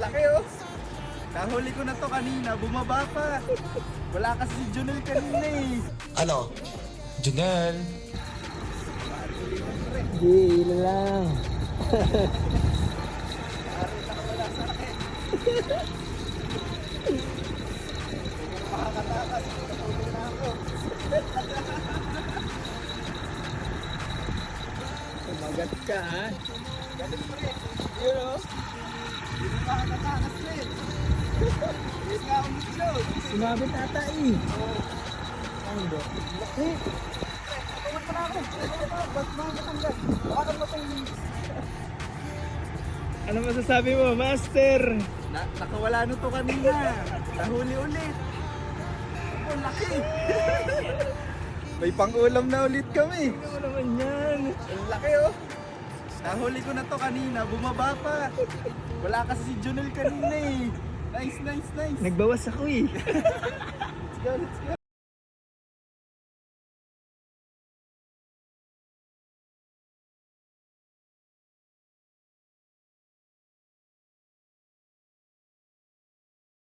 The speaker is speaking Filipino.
laki oh. Nahuli ko na to kanina, bumaba pa. Wala kasi si Junel kanina eh. Ano? Junel? Hindi, ilan lang. Makakatakas, natulog na ako. Magat ka ha. Galit pa rin. Yun oh. Hindi ko makakatakas rin. Yes nga akong itlog. Sumabit ata eh. Ano ba? Laki. Tawag pa na ako. Ba't mga matanggal? Baka matanggal. Ano masasabi mo, Master? Nakawala na to kanina. Nahuli ulit. Oh, laki. May pang-ulam na ulit kami. Ano naman yan? Ang laki oh. Nahuli ko na to kanina, bumaba pa. Wala kasi si Junel kanina eh. Nice, nice, nice. Nagbawas ako eh. Let's go, let's go.